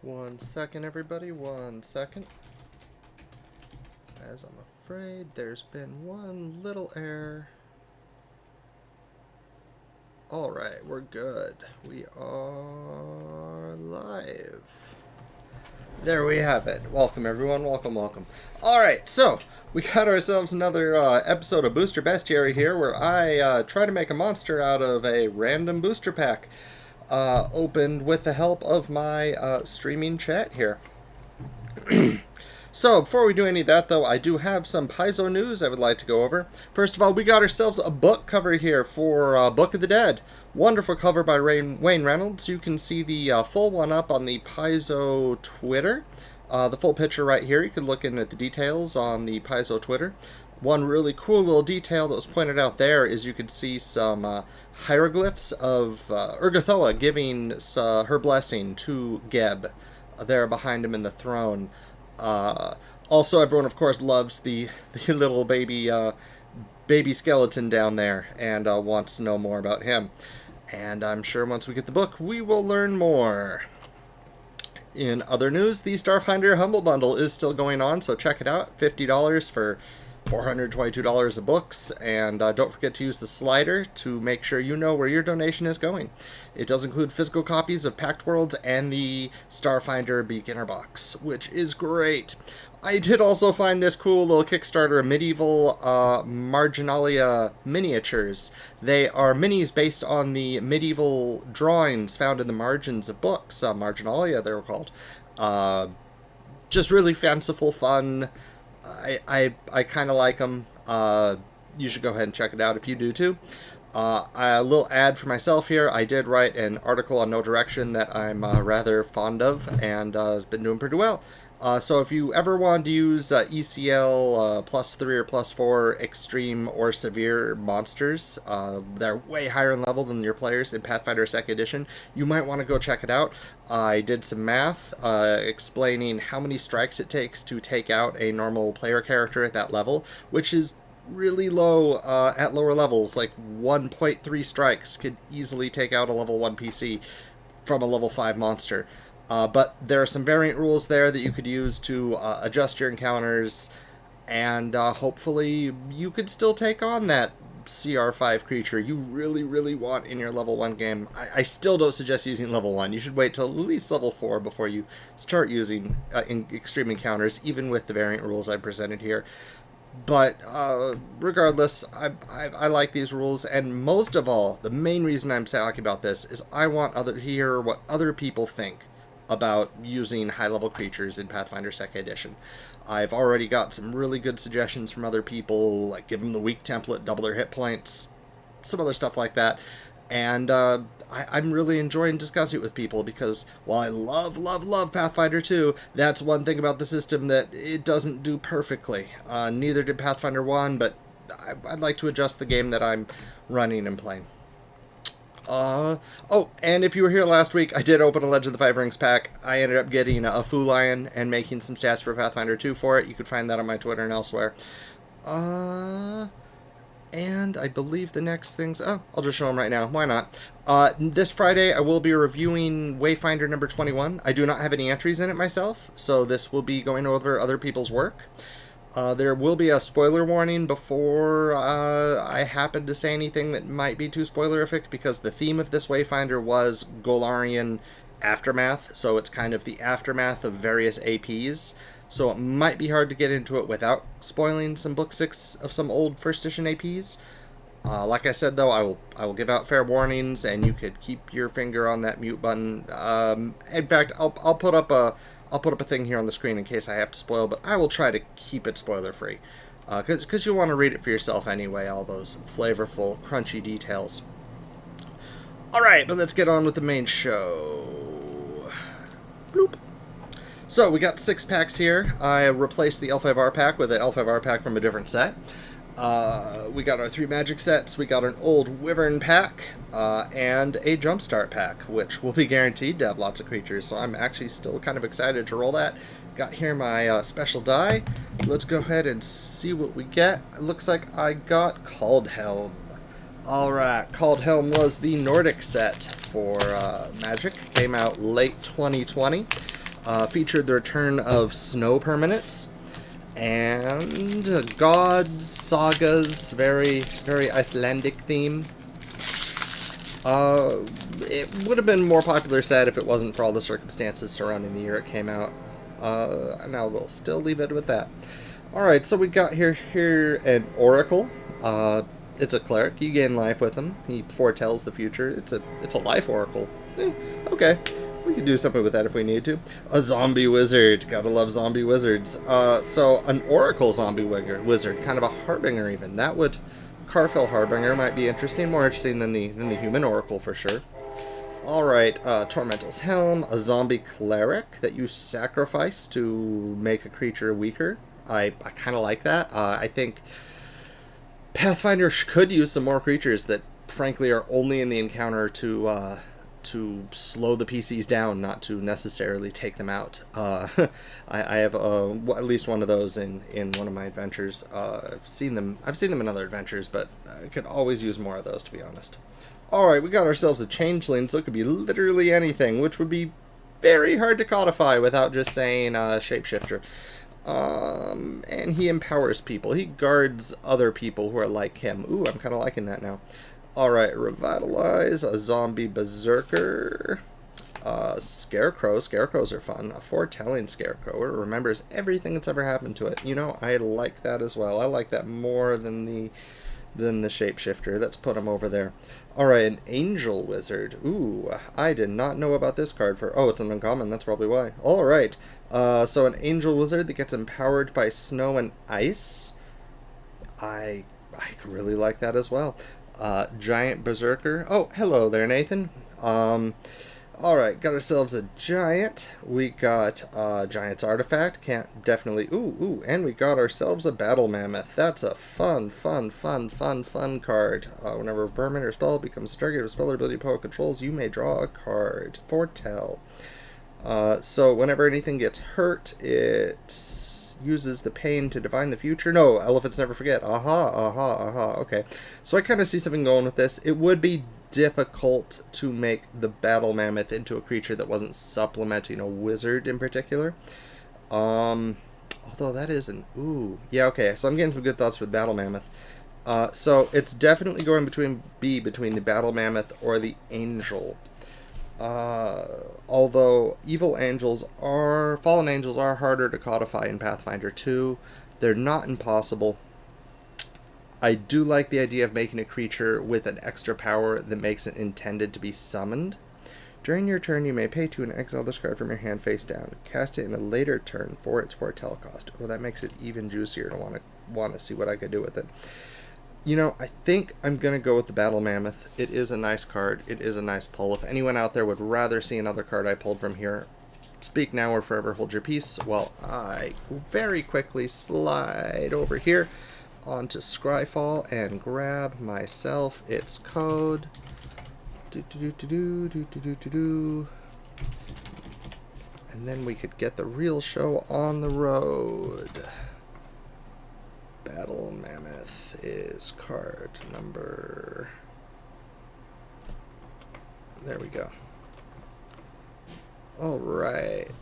1 second, everybody, 1 second. As I'm afraid there's been one little error. Alright, we're good. We are live. There we have it. Welcome, everyone. Welcome, welcome. Alright, so we got ourselves another episode of Booster Bestiary here, where I try to make a monster out of a random booster pack. Opened with the help of my streaming chat here. So, before we do any of that, though, I do have some Paizo news I would like to go over. First of all, we got ourselves a book cover here for Book of the Dead. Wonderful cover by Wayne Reynolds. You can see the full one up on the Paizo Twitter. The full picture right here. You can look in at the details on the Paizo Twitter. One really cool little detail that was pointed out there is you could see some hieroglyphs of Urgathoa giving her blessing to Geb there behind him in the throne. Also, everyone, of course, loves the little baby skeleton down there and wants to know more about him. And I'm sure once we get the book, we will learn more. In other news, the Starfinder Humble Bundle is still going on, so check it out. $50 for $422 of books, and don't forget to use the slider to make sure you know where your donation is going. It does include physical copies of Pact Worlds and the Starfinder Beginner Box, which is great. I did also find this cool little Kickstarter, Medieval Marginalia miniatures. They are minis based on the medieval drawings found in the margins of books. Marginalia, they were called. Just really fanciful, fun. I kind of like them. You should go ahead and check it out if you do too. A little ad for myself here. I did write an article on No Direction that I'm rather fond of and has been doing pretty well. So if you ever want to use ECL +3 or +4 extreme or severe monsters, they're way higher in level than your players in Pathfinder Second Edition, you might want to go check it out. I did some math explaining how many strikes it takes to take out a normal player character at that level, which is really low at lower levels. Like 1.3 strikes could easily take out a level 1 PC from a level 5 monster. But there are some variant rules there that you could use to adjust your encounters, and hopefully you could still take on that CR5 creature you really, really want in your level 1 game. I still don't suggest using level 1. You should wait till at least level 4 before you start using extreme encounters, even with the variant rules I presented here. But regardless, I like these rules, and most of all, the main reason I'm talking about this is I want to hear what other people think about using high-level creatures in Pathfinder Second Edition. I've already got some really good suggestions from other people, like give them the weak template, double their hit points, some other stuff like that. And I'm really enjoying discussing it with people because while I love Pathfinder 2, that's one thing about the system that it doesn't do perfectly. Neither did Pathfinder 1, but I'd like to adjust the game that I'm running and playing. Oh, and if you were here last week, I did open a Legend of the Five Rings pack. I ended up getting a Fu Lion and making some stats for Pathfinder 2 for it. You could find that on my Twitter and elsewhere. And I believe the next things... Oh, I'll just show them right now. Why not? This Friday, I will be reviewing Wayfinder number 21. I do not have any entries in it myself, so this will be going over other people's work. There will be a spoiler warning before I happen to say anything that might be too spoilerific, because the theme of this Wayfinder was Golarian aftermath, so it's kind of the aftermath of various APs. So it might be hard to get into it without spoiling some Book 6 of some old First Edition APs. Like I said, though, I will give out fair warnings, and you could keep your finger on that mute button. In fact, I'll put up a thing here on the screen in case I have to spoil, but I will try to keep it spoiler-free. Because you'll want to read it for yourself anyway, all those flavorful, crunchy details. Alright, but let's get on with the main show. Bloop. So, we got 6 packs here. I replaced the L5R pack with an L5R pack from a different set. We got our 3 magic sets, we got an old Wyvern pack, and a Jumpstart pack, which will be guaranteed to have lots of creatures, so I'm actually still kind of excited to roll that. Got here my special die. Let's go ahead and see what we get. It looks like I got Kaldhelm. Alright, Kaldhelm was the Nordic set for Magic. Came out late 2020. featured the return of snow permanents and gods, sagas, very Icelandic theme. It would have been more popular set if it wasn't for all the circumstances surrounding the year it came out. And I will still leave it with that. Alright, so we got here an oracle. It's a cleric. You gain life with him. He foretells the future. It's a life oracle. Okay. We could do something with that if we need to. A zombie wizard. Gotta love zombie wizards. So an oracle zombie wizard. Kind of a harbinger even. That would... Carfell Harbinger might be interesting. More interesting than the human oracle for sure. Alright, Tormental's Helm. A zombie cleric that you sacrifice to make a creature weaker. I kind of like that. I think Pathfinder could use some more creatures that frankly are only in the encounter to slow the PCs down, not to necessarily take them out. I have at least one of those in one of my adventures. I've seen them in other adventures, but I could always use more of those, to be honest. Alright, we got ourselves a changeling, so it could be literally anything, which would be very hard to codify without just saying shapeshifter. And he empowers people. He guards other people who are like him. Ooh, I'm kind of liking that now. Alright, Revitalize, a zombie berserker, Scarecrow. Scarecrows are fun. A foretelling Scarecrow. It remembers everything that's ever happened to it. You know, I like that as well. I like that more than the shapeshifter. Let's put him over there. Alright, an Angel Wizard. Ooh, I did not know about this card for... Oh, it's an uncommon. That's probably why. Alright, so an Angel Wizard that gets empowered by snow and ice. I really like that as well. Giant Berserker. Oh, hello there, Nathan. Alright, got ourselves a Giant. We got Giant's Artifact. Can't definitely... Ooh, and we got ourselves a Battle Mammoth. That's a fun card. Whenever a vermin or spell becomes a target of a spell or ability opponent controls, you may draw a card. Foretell. So whenever anything gets hurt, it uses the pain to divine the future. No, elephants never forget. Aha. Okay. So I kind of see something going with this. It would be difficult to make the Battle Mammoth into a creature that wasn't supplementing a wizard in particular. Although that is an... Ooh. Yeah, okay. So I'm getting some good thoughts for the Battle Mammoth. So it's definitely going between the Battle Mammoth or the Angel. Although fallen angels are harder to codify in Pathfinder 2. They're not impossible. I do like the idea of making a creature with an extra power that makes it intended to be summoned. During your turn, you may pay 2 and exile this card from your hand face down. Cast it in a later turn for its foretell cost. Oh, that makes it even juicier to want to see what I could do with it. You know, I think I'm going to go with the Battle Mammoth. It is a nice card. It is a nice pull. If anyone out there would rather see another card I pulled from here, speak now or forever hold your peace while I very quickly slide over here onto Scryfall and grab myself its code. And then we could get the real show on the road. Battle Mammoth is card number... There we go. Alright.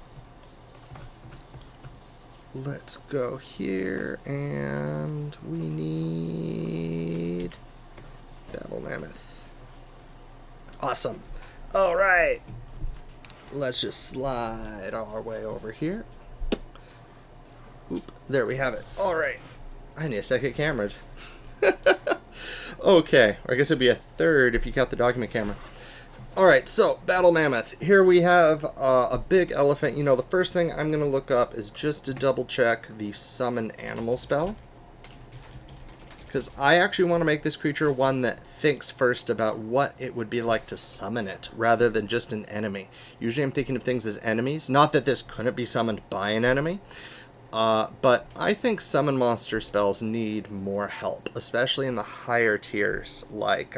Let's go here, and we need Battle Mammoth. Awesome. Alright. Let's just slide our way over here. Oop, there we have it. Alright. I need a second camera. Okay, or I guess it'd be a third if you count the document camera. Alright, so, Battle Mammoth. Here we have a big elephant. You know, the first thing I'm going to look up is just to double check the summon animal spell. Because I actually want to make this creature one that thinks first about what it would be like to summon it, rather than just an enemy. Usually I'm thinking of things as enemies. Not that this couldn't be summoned by an enemy. But I think summon monster spells need more help, especially in the higher tiers, like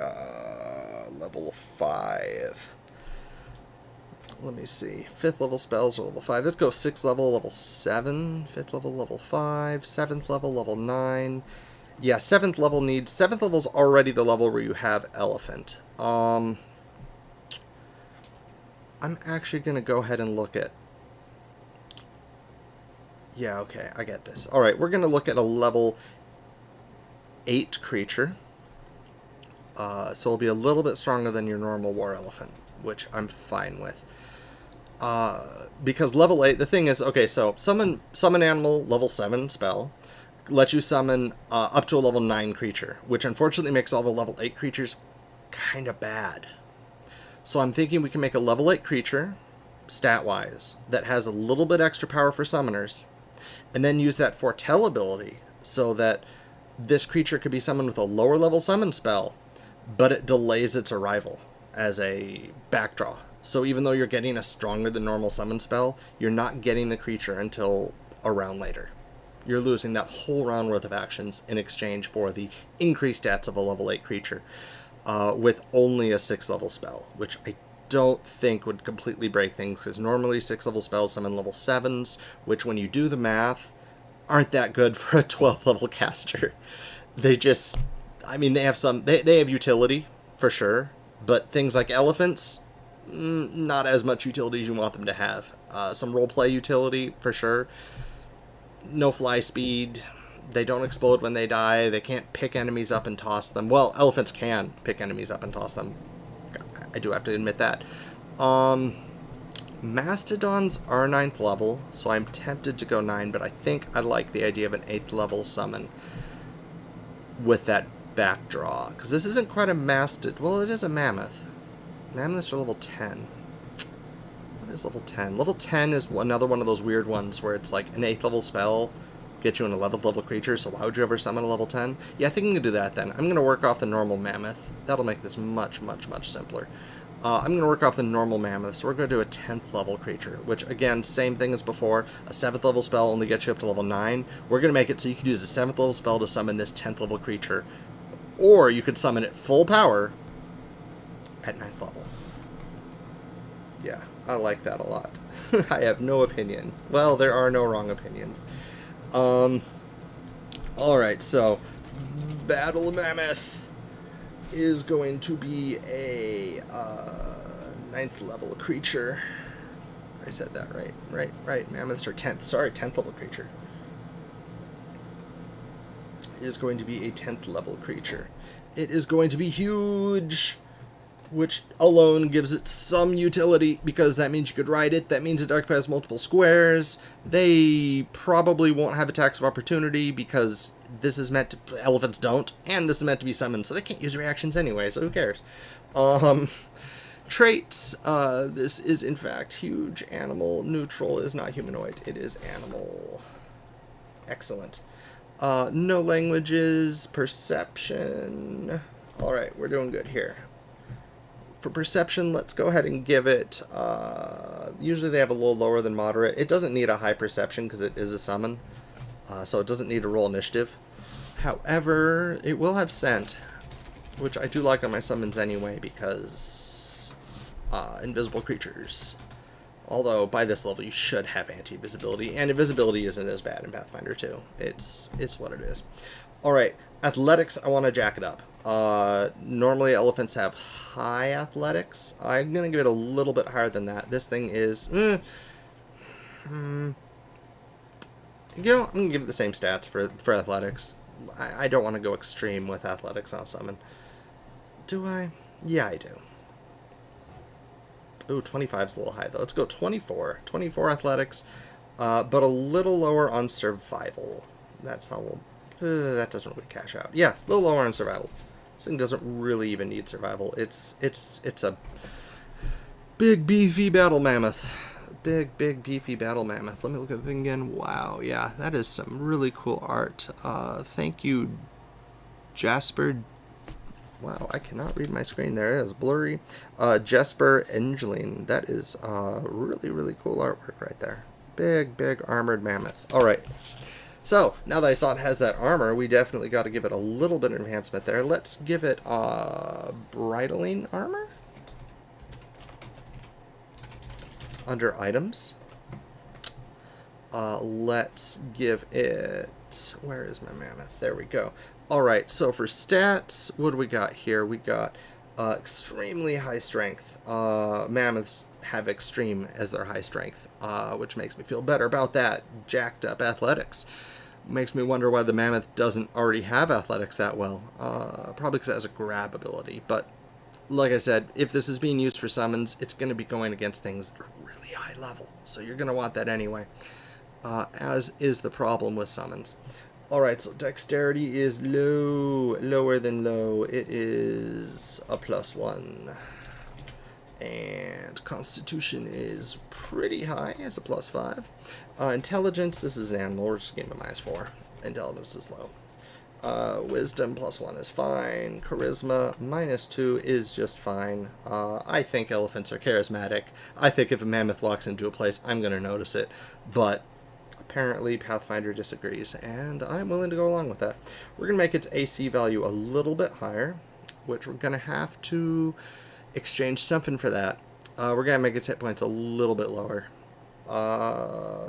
level 5. Let me see. 5th level spells are level 5. Let's go 6th level, level 7. 5th level, level 5. 7th level, level 9. Yeah, 7th level needs... 7th level's already the level where you have elephant. I'm actually going to go ahead and look at Yeah, okay, I get this. Alright, we're going to look at a level 8 creature. So it'll be a little bit stronger than your normal War Elephant, which I'm fine with. Because level 8, the thing is, okay, so summon animal, level 7 spell, lets you summon up to a level 9 creature, which unfortunately makes all the level 8 creatures kind of bad. So I'm thinking we can make a level 8 creature, stat-wise, that has a little bit extra power for summoners, and then use that foretell ability so that this creature could be summoned with a lower level summon spell, but it delays its arrival as a backdraw. So even though you're getting a stronger than normal summon spell, you're not getting the creature until a round later. You're losing that whole round worth of actions in exchange for the increased stats of a level 8 creature with only a 6th level spell, which I don't think would completely break things, because normally 6th level spells summon level 7s, which when you do the math, aren't that good for a 12th level caster. They just, I mean, they have some, they have utility, for sure, but things like elephants, not as much utility as you want them to have. Some roleplay utility, for sure. No fly speed. They don't explode when they die. They can't pick enemies up and toss them. Well, elephants can pick enemies up and toss them. I do have to admit that. Mastodons are 9th level, so I'm tempted to go 9, but I think I like the idea of an 8th level summon with that backdraw. Because this isn't quite a mastodon. Well, it is a mammoth. Mammoths are level 10. What is level 10? Level 10 is another one of those weird ones where it's like an 8th level spell gets you an 11th level creature, so why would you ever summon a level 10? Yeah, I think I'm going to do that then. I'm going to work off the normal mammoth. That'll make this much, much, much simpler. I'm going to work off the normal mammoth, so we're going to do a 10th level creature, which, again, same thing as before. A 7th level spell only gets you up to level 9. We're going to make it so you can use a 7th level spell to summon this 10th level creature, or you could summon it full power at 9th level. Yeah, I like that a lot. I have no opinion. Well, there are no wrong opinions. Alright, so Battle Mammoth is going to be a 9th level creature. I said that right. Right. Mammoths are 10th. Sorry, 10th level creature. It is going to be a 10th level creature. It is going to be huge, which alone gives it some utility, because that means you could ride it. That means it occupies multiple squares. They probably won't have attacks of opportunity, because this is meant to... Elephants don't, and this is meant to be summoned, so they can't use reactions anyway, so who cares? Traits. This is, in fact, huge. Animal. Neutral is not humanoid. It is animal. Excellent. No languages. Perception. Alright, we're doing good here. For perception, let's go ahead and give it, usually they have a little lower than moderate. It doesn't need a high perception because it is a summon, so it doesn't need to roll initiative. However, it will have scent, which I do like on my summons anyway, because invisible creatures. Although, by this level, you should have anti-invisibility, and invisibility isn't as bad in Pathfinder 2. It's what it is. Alright, athletics, I want to jack it up. Normally elephants have high athletics. I'm going to give it a little bit higher than that. This thing is... You know, I'm going to give it the same stats for athletics. I don't want to go extreme with athletics on summon. Do I? Yeah, I do. Ooh, 25's a little high, though. Let's go 24. 24 athletics, but a little lower on survival. That's how we'll... that doesn't really cash out. Yeah, a little lower on survival. This thing doesn't really even need survival. It's a big, beefy battle mammoth. Big, beefy battle mammoth. Let me look at the thing again. Wow, yeah, that is some really cool art. Thank you, Jasper. Wow, I cannot read my screen there. It is blurry. Jesper Engeling. That is really, really cool artwork right there. Big, armored mammoth. All right. So, now that I saw it has that armor, we definitely got to give it a little bit of enhancement there. Let's give it bridling armor? Under items. Let's give it... Where is my mammoth? There we go. Alright, so for stats, what do we got here? We got extremely high strength. Mammoths have extreme as their high strength, which makes me feel better about that. Jacked up athletics. Makes me wonder why the Mammoth doesn't already have athletics that well. Probably because it has a grab ability. But like I said, if this is being used for summons, it's going to be going against things that are really high level. So you're going to want that anyway, as is the problem with summons. Alright, so dexterity is low, lower than low. It is a +1. And constitution is pretty high, it's a +5. Intelligence, this is an animal, we're just giving him a -4. Intelligence is low. Wisdom +1 is fine. Charisma -2 is just fine. I think elephants are charismatic. I think if a mammoth walks into a place, I'm going to notice it. But apparently Pathfinder disagrees, and I'm willing to go along with that. We're going to make its AC value a little bit higher, which we're going to have to exchange something for that. We're going to make its hit points a little bit lower,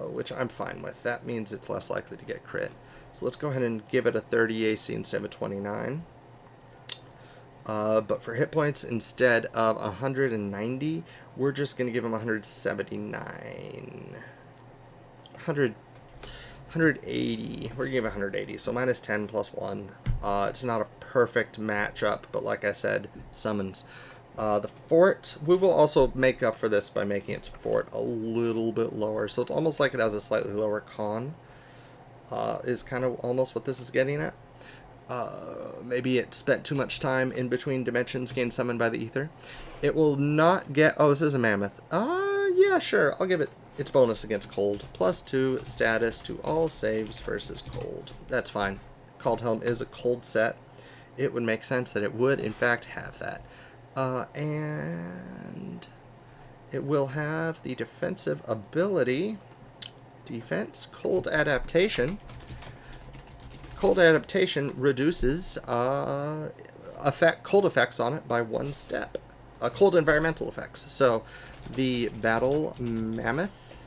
which I'm fine with. That means it's less likely to get crit. So let's go ahead and give it a 30 AC instead of a 29. But for hit points, instead of 190, we're just going to give him 179. 180. We're going to give 180, so -10 +1. It's not a perfect matchup, but like I said, summons. The fort, we will also make up for this by making its fort a little bit lower. So it's almost like it has a slightly lower con, is kind of almost what this is getting at. Maybe it spent too much time in between dimensions getting summoned by the ether. It will not get, oh, this is a mammoth. Yeah, sure, I'll give it its bonus against cold. +2 status to all saves versus cold. That's fine. Called Helm is a cold set. It would make sense that it would, in fact, have that. And it will have the defensive ability, defense, cold adaptation. Cold adaptation reduces cold effects on it by 1 step. Cold environmental effects. So the battle mammoth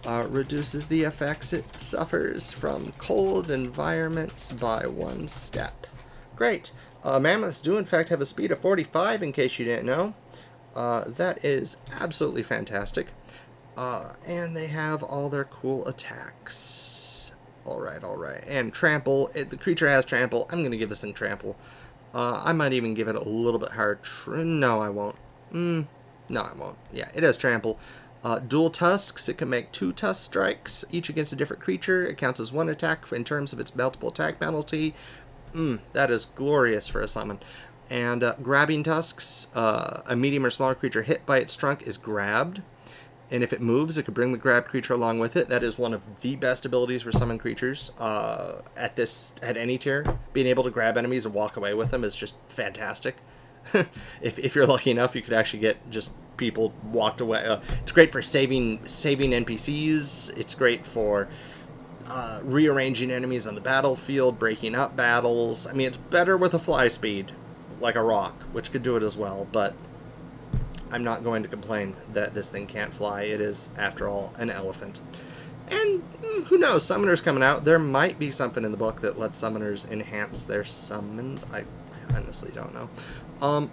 reduces the effects it suffers from cold environments by 1 step. Great. Mammoths do in fact have a speed of 45, in case you didn't know. That is absolutely fantastic. And they have all their cool attacks. Alright. And trample. The creature has trample. I'm going to give this thing trample. I might even give it a little bit higher. No, I won't. No, I won't. Yeah, it has trample. Dual tusks. It can make 2 tusk strikes, each against a different creature. It counts as 1 attack in terms of its multiple attack penalty. That is glorious for a summon. And grabbing tusks, a medium or smaller creature hit by its trunk is grabbed. And if it moves, it could bring the grabbed creature along with it. That is one of the best abilities for summon creatures at any tier. Being able to grab enemies and walk away with them is just fantastic. if you're lucky enough, you could actually get just people walked away. It's great for saving NPCs. It's great for rearranging enemies on the battlefield, breaking up battles. I mean, it's better with a fly speed, like a rock, which could do it as well, but I'm not going to complain that this thing can't fly. It is, after all, an elephant. And who knows, summoners coming out. There might be something in the book that lets summoners enhance their summons. I honestly don't know.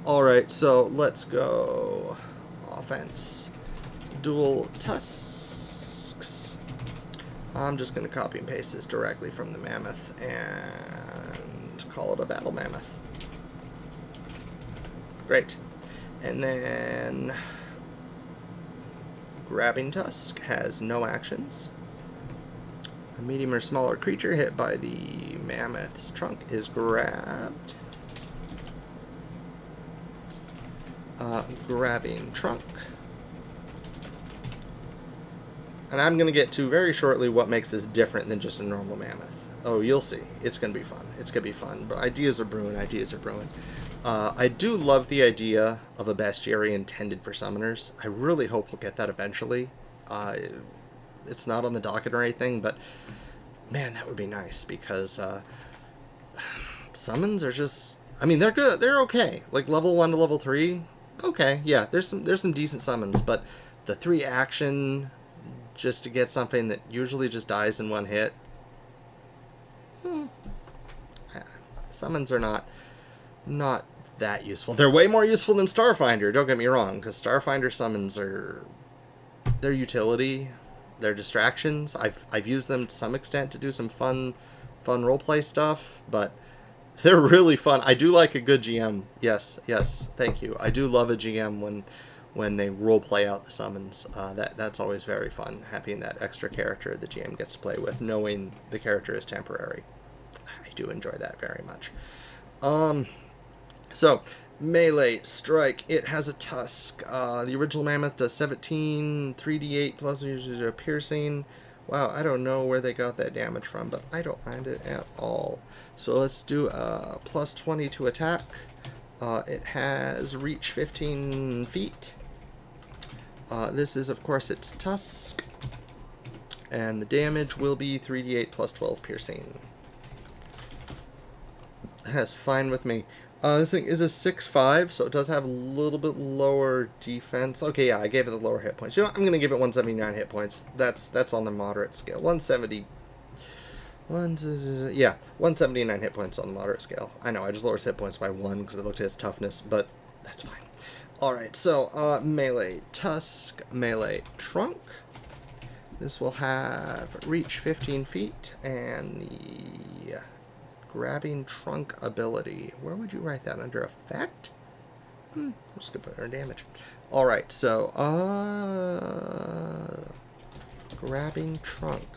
Alright, so let's go. Offense. Dual tusks. I'm just going to copy and paste this directly from the mammoth and call it a battle mammoth. Great. And then grabbing tusk has no actions. A medium or smaller creature hit by the mammoth's trunk is grabbed. Grabbing trunk. And I'm going to get to very shortly what makes this different than just a normal mammoth. Oh, you'll see. It's going to be fun. It's going to be fun. But ideas are brewing. Ideas are brewing. I do love the idea of a bestiary intended for summoners. I really hope we'll get that eventually. It's not on the docket or anything, but man, that would be nice, because summons are just, I mean, they're good. They're okay. Like level 1 to level 3, okay, yeah, there's some decent summons, but the 3 action just to get something that usually just dies in 1 hit. Summons are not that useful. They're way more useful than Starfinder, don't get me wrong, because Starfinder summons are... their utility, their distractions. I've used them to some extent to do some fun roleplay stuff, but they're really fun. I do like a good GM. Yes, thank you. I do love a GM when they roleplay out the summons. That's always very fun, having that extra character the GM gets to play with, knowing the character is temporary. I do enjoy that very much. So, melee strike. It has a tusk. The original Mammoth does 17, 3d8 plus a piercing. Wow, I don't know where they got that damage from, but I don't mind it at all. So let's do plus 20 to attack. It has reach 15 feet. This is, of course, its tusk. And the damage will be 3d8 plus 12 piercing. That's fine with me. This thing is a 6/5, so it does have a little bit lower defense. Okay, yeah, I gave it the lower hit points. You know what? I'm going to give it 179 hit points. That's on the moderate scale. 179 hit points on the moderate scale. I know, I just lowered hit points by 1 because I looked at its toughness, but that's fine. Alright, so melee tusk, melee trunk. This will have reach 15 feet, and the grabbing trunk ability. Where would you write that? Under effect? I'm just going to put it under damage. Alright, so, grabbing trunk.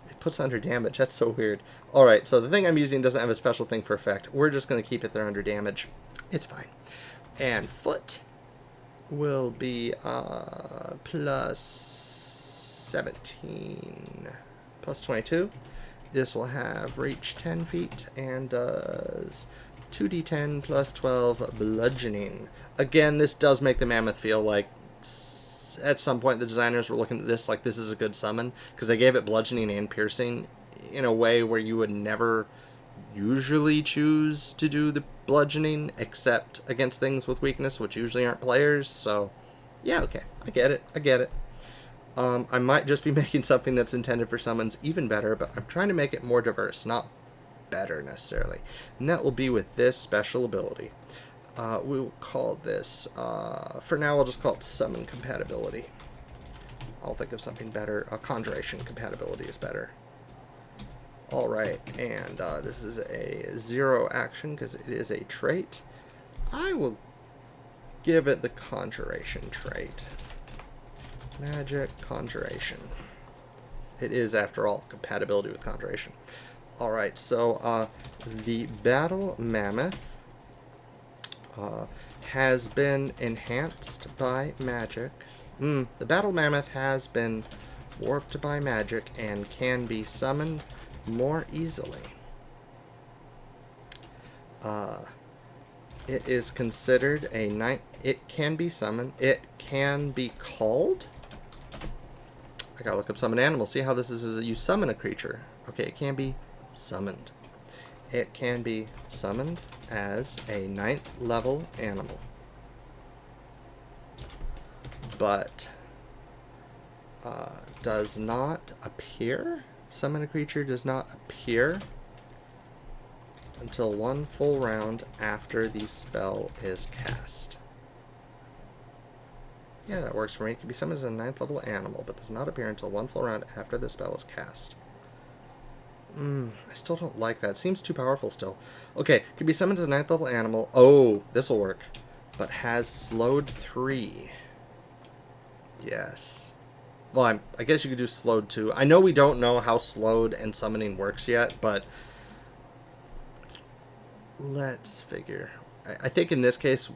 It puts under damage. That's so weird. Alright, so the thing I'm using doesn't have a special thing for effect. We're just going to keep it there under damage. It's fine. And foot will be plus 17, plus 22. This will have reach 10 feet and does 2d10 plus 12 bludgeoning. Again, this does make the Mammoth feel like at some point the designers were looking at this like this is a good summon, because they gave it bludgeoning and piercing in a way where you would never usually choose to do the bludgeoning except against things with weakness, which usually aren't players. So yeah, okay, I get it. I might just be making something that's intended for summons even better, but I'm trying to make it more diverse, not better necessarily. And that will be with this special ability. We'll call this, for now I'll just call it summon compatibility. I'll think of something better. Conjuration compatibility is better. Alright, and this is a 0 action because it is a trait. I will give it the conjuration trait. Magic Conjuration. It is, after all, compatibility with Conjuration. Alright, so the Battle Mammoth has been enhanced by magic. The Battle Mammoth has been warped by magic and can be summoned more easily. It is considered a ninth. It can be summoned. It can be called. I gotta look up summon animal. See how this is? You summon a creature. Okay, it can be summoned. It can be summoned as a 9th level animal, but does not appear. Summon a creature does not appear until 1 full round after the spell is cast. Yeah, that works for me. It can be summoned as a 9th level animal, but does not appear until 1 full round after the spell is cast. I still don't like that. It seems too powerful still. Okay, can be summoned as a 9th level animal. Oh, this will work. But has slowed 3. Yes. Well, I guess you could do slowed 2. I know we don't know how slowed and summoning works yet, but let's figure. I think in this case,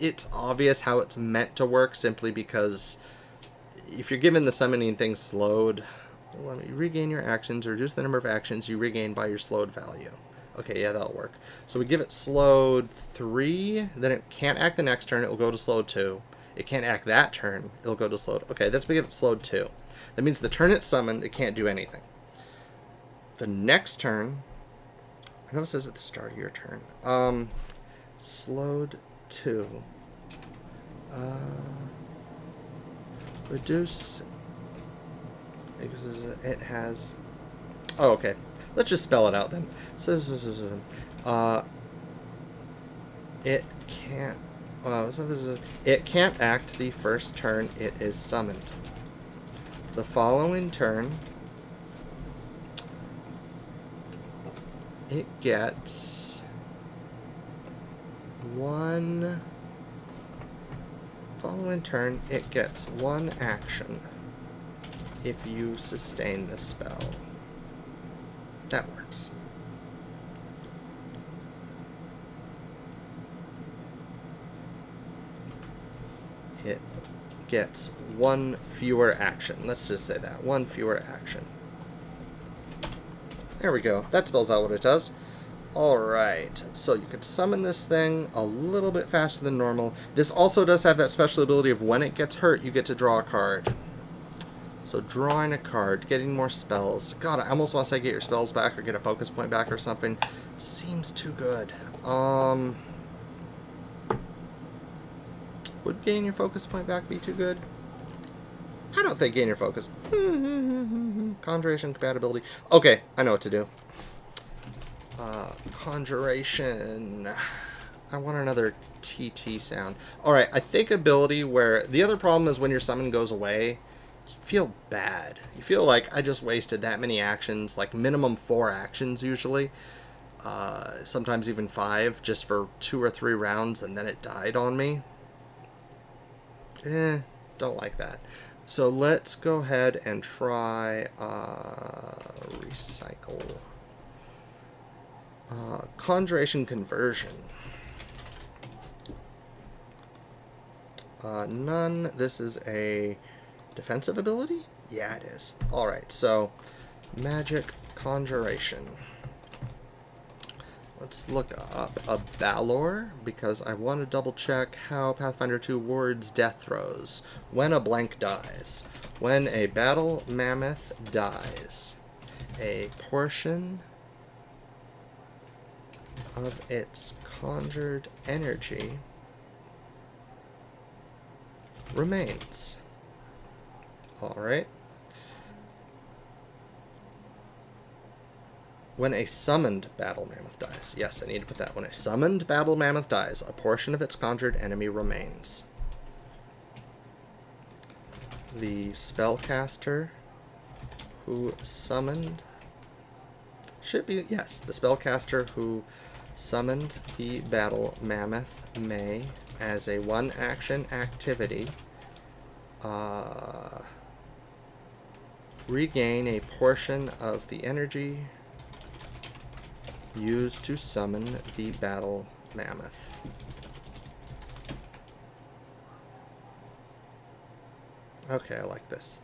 it's obvious how it's meant to work, simply because if you're given the summoning thing slowed, let me regain your actions, reduce the number of actions you regain by your slowed value. Okay, yeah, that'll work. So we give it slowed 3, then it can't act the next turn, it will go to slowed 2. It can't act that turn, it'll go to slowed. Okay, let's give it slowed 2. That means the turn it's summoned, it can't do anything. The next turn, I know it says at the start of your turn. Slowed 2. Reduce. It has. Oh, okay. Let's just spell it out then. So, It can't. It can't act the first turn it is summoned. The following turn, it gets one. Following turn, it gets one action if you sustain the spell. That works. It gets one fewer action. Let's just say that. One fewer action. There we go. That spells out what it does. Alright, so you could summon this thing a little bit faster than normal. This also does have that special ability of when it gets hurt, you get to draw a card. So drawing a card, getting more spells. God, I almost want to say get your spells back or get a focus point back or something. Seems too good. Would gain your focus point back be too good? I don't think gain your focus. Conjuration compatibility. Okay, I know what to do. Conjuration. I want another TT sound. Alright, I think ability where... The other problem is when your summon goes away, you feel bad. You feel like I just wasted that many actions, like minimum 4 actions usually. Sometimes even 5, just for 2 or 3 rounds, and then it died on me. Don't like that. So let's go ahead and try recycle. Conjuration conversion. None. This is a defensive ability? Yeah, it is. Alright, so magic conjuration. Let's look up a Balor, because I want to double check how Pathfinder 2 wards death throws. When a blank dies. When a battle mammoth dies, a portion of its conjured energy remains. Alright. When a summoned battle mammoth dies. Yes, I need to put that. When a summoned battle mammoth dies, a portion of its conjured enemy remains. The spellcaster who summoned... Should be... Yes, the spellcaster who summoned the battle mammoth may, as a one-action activity, regain a portion of the energy used to summon the battle mammoth. Okay, I like this.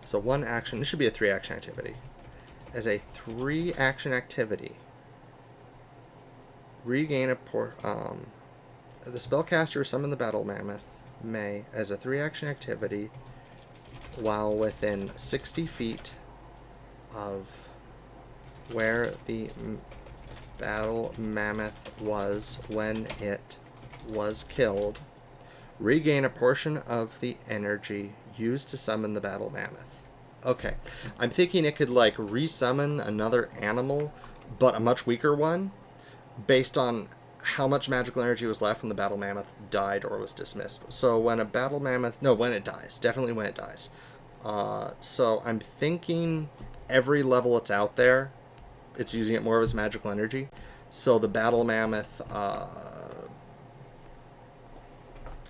So one action, this should be a 3-action activity. As a 3-action activity, regain a the spellcaster who summoned the battle mammoth may, as a 3-action activity, while within 60 feet of where the battle mammoth was when it was killed, regain a portion of the energy used to summon the battle mammoth. Okay, I'm thinking it could like resummon another animal, but a much weaker one, based on how much magical energy was left when the battle mammoth died or was dismissed. So when a battle mammoth... No, when it dies. Definitely when it dies. So I'm thinking every level it's out there, it's using it more of its magical energy. So the battle mammoth...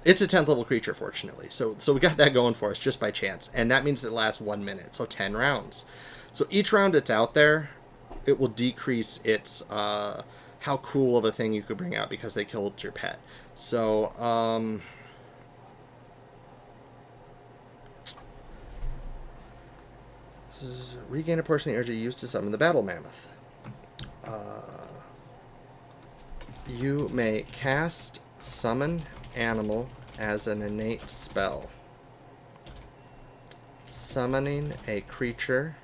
it's a 10th level creature, fortunately. So we got that going for us just by chance. And that means it lasts 1 minute. So 10 rounds. So each round it's out there, it will decrease its... how cool of a thing you could bring out because they killed your pet. So, this is regain a portion of the energy used to summon the battle mammoth. You may cast summon animal as an innate spell. Summoning a creature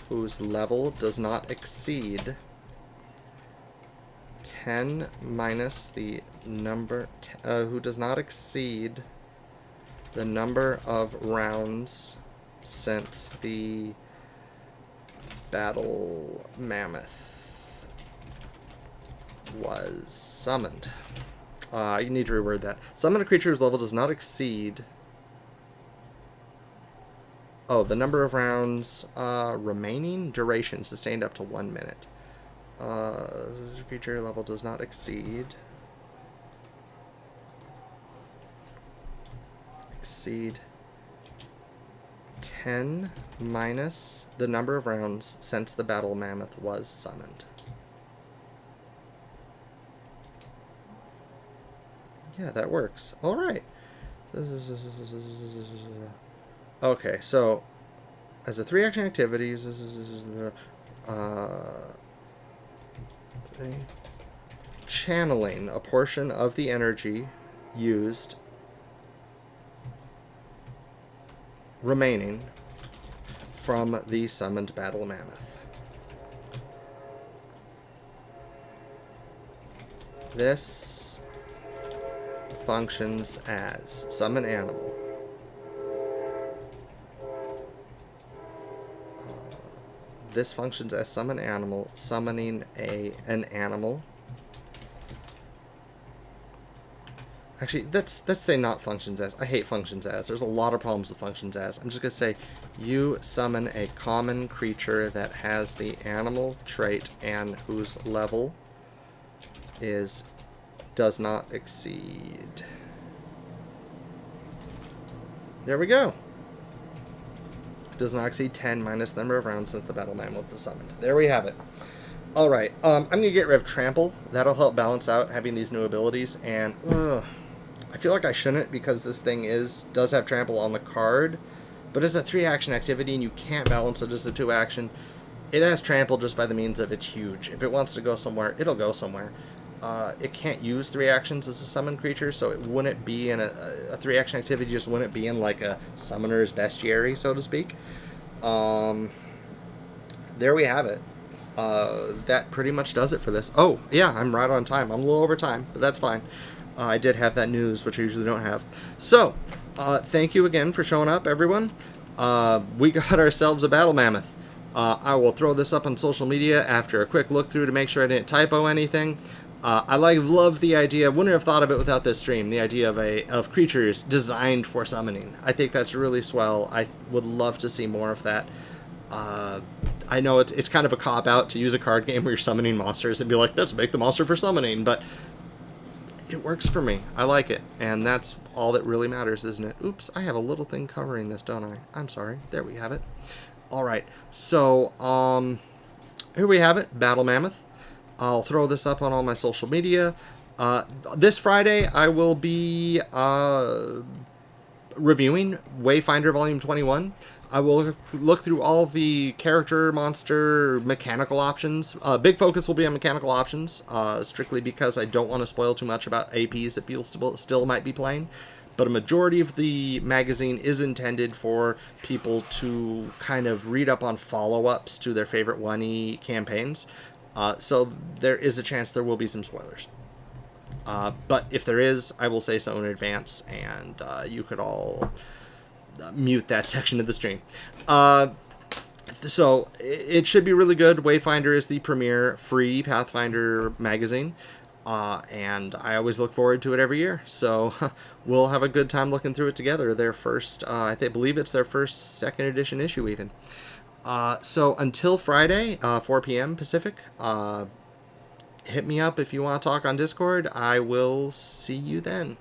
whose level does not exceed 10 minus the number, who does not exceed the number of rounds since the Battle Mammoth was summoned. You need to reword that. Summon a creature whose level does not exceed... Oh, the number of rounds remaining. Duration sustained up to 1 minute. Creature level does not exceed 10 minus the number of rounds since the Battle Mammoth was summoned. Yeah, that works. All right. Okay, so as a 3-action activity, channeling a portion of the energy used remaining from the summoned Battle Mammoth. This functions as summon animal. This functions as summon animal, summoning an animal. Actually, let's say not functions as. I hate functions as. There's a lot of problems with functions as. I'm just going to say you summon a common creature that has the animal trait and whose level does not exceed. There we go. Does not exceed 10 minus the number of rounds since the Battle Mammoth was summoned. There we have it. Alright, I'm going to get rid of Trample. That'll help balance out having these new abilities. And I feel like I shouldn't because this thing does have Trample on the card. But it's a 3-action activity and you can't balance it as a 2-action. It has Trample just by the means of it's huge. If it wants to go somewhere, it'll go somewhere. It can't use 3 actions as a summon creature, so it wouldn't be in a 3-action activity, just wouldn't be in like a summoner's bestiary, so to speak. There we have it. That pretty much does it for this. Oh, yeah, I'm right on time. I'm a little over time, but that's fine. I did have that news, which I usually don't have. So, thank you again for showing up, everyone. We got ourselves a Battle Mammoth. I will throw this up on social media after a quick look through to make sure I didn't typo anything. I love the idea. Wouldn't have thought of it without this stream. The idea of creatures designed for summoning. I think that's really swell. I would love to see more of that. I know it's kind of a cop-out to use a card game where you're summoning monsters and be like, let's make the monster for summoning. But it works for me. I like it. And that's all that really matters, isn't it? Oops, I have a little thing covering this, don't I? I'm sorry. There we have it. All right. So, here we have it. Battle Mammoth. I'll throw this up on all my social media. This Friday, I will be reviewing Wayfinder Volume 21. I will look through all the character, monster, mechanical options. Big focus will be on mechanical options, strictly because I don't want to spoil too much about APs that people still might be playing. But a majority of the magazine is intended for people to kind of read up on follow-ups to their favorite 1E campaigns. So there is a chance there will be some spoilers. But if there is, I will say so in advance, and you could all mute that section of the stream. So it should be really good. Wayfinder is the premier free Pathfinder magazine, and I always look forward to it every year. So we'll have a good time looking through it together. Their first, I believe it's their first second edition issue even. So until Friday, 4 p.m. Pacific, hit me up if you want to talk on Discord. I will see you then.